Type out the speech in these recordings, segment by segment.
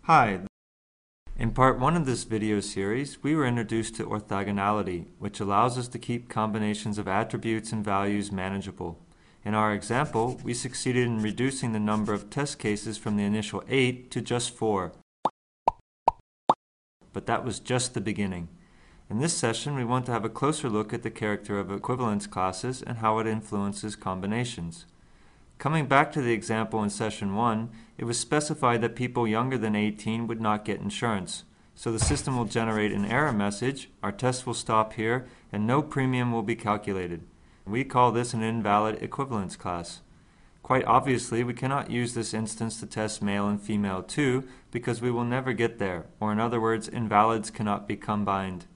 Hi. In part 1 of this video series, we were introduced to orthogonality, which allows us to keep combinations of attributes and values manageable. In our example, we succeeded in reducing the number of test cases from the initial 8 to just 4. But that was just the beginning. In this session, we want to have a closer look at the character of equivalence classes and how it influences combinations. Coming back to the example in session 1, it was specified that people younger than 18 would not get insurance. So the system will generate an error message, our test will stop here, and no premium will be calculated. We call this an invalid equivalence class. Quite obviously, we cannot use this instance to test male and female too, because we will never get there, or in other words, invalids cannot be combined.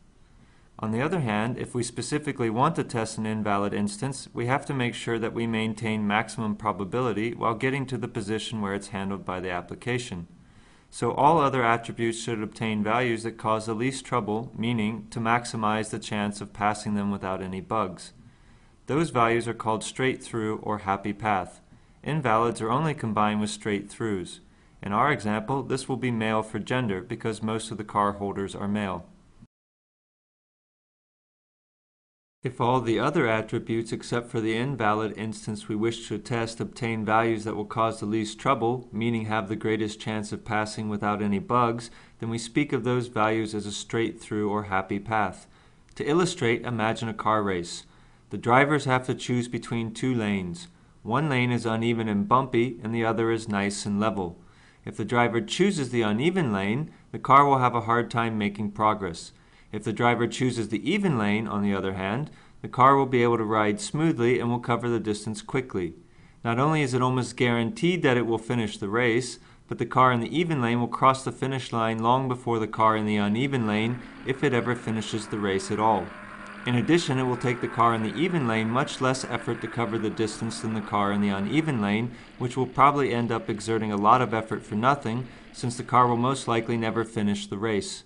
On the other hand, if we specifically want to test an invalid instance, we have to make sure that we maintain maximum probability while getting to the position where it's handled by the application. So all other attributes should obtain values that cause the least trouble, meaning to maximize the chance of passing them without any bugs. Those values are called straight through or happy path. Invalids are only combined with straight throughs. In our example, this will be male for gender because most of the car holders are male. If all the other attributes except for the invalid instance we wish to test obtain values that will cause the least trouble, meaning have the greatest chance of passing without any bugs, then we speak of those values as a straight through or happy path. To illustrate, imagine a car race. The drivers have to choose between two lanes. One lane is uneven and bumpy, and the other is nice and level. If the driver chooses the uneven lane, the car will have a hard time making progress. If the driver chooses the even lane, on the other hand, the car will be able to ride smoothly and will cover the distance quickly. Not only is it almost guaranteed that it will finish the race, but the car in the even lane will cross the finish line long before the car in the uneven lane, if it ever finishes the race at all. In addition, it will take the car in the even lane much less effort to cover the distance than the car in the uneven lane, which will probably end up exerting a lot of effort for nothing, since the car will most likely never finish the race.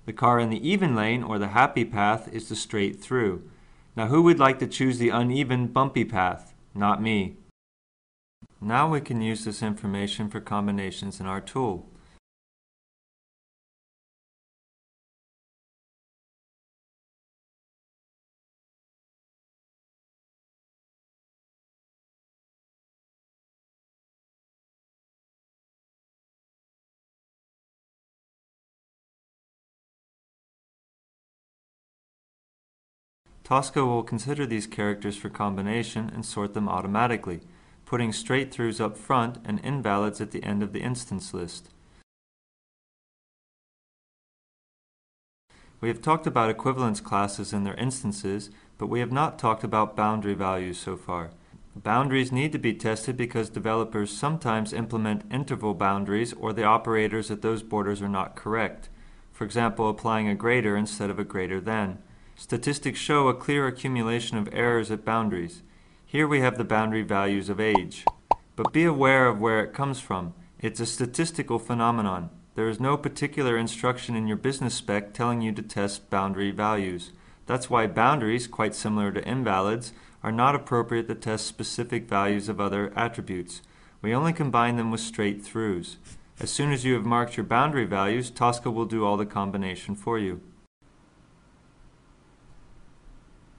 The car in the even lane, or the happy path, is the straight through. Now who would like to choose the uneven, bumpy path? Not me. Now we can use this information for combinations in our tool. Tosca will consider these characters for combination and sort them automatically, putting straight throughs up front and invalids at the end of the instance list. We have talked about equivalence classes and their instances, but we have not talked about boundary values so far. Boundaries need to be tested because developers sometimes implement interval boundaries or the operators at those borders are not correct. For example, applying a greater instead of a greater than. Statistics show a clear accumulation of errors at boundaries. Here we have the boundary values of age. But be aware of where it comes from. It's a statistical phenomenon. There is no particular instruction in your business spec telling you to test boundary values. That's why boundaries, quite similar to invalids, are not appropriate to test specific values of other attributes. We only combine them with straight throughs. As soon as you have marked your boundary values, Tosca will do all the combination for you.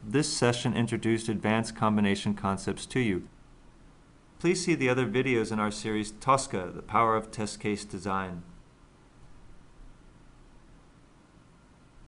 This session introduced advanced combination concepts to you. Please see the other videos in our series Tosca, the Power of Test Case Design.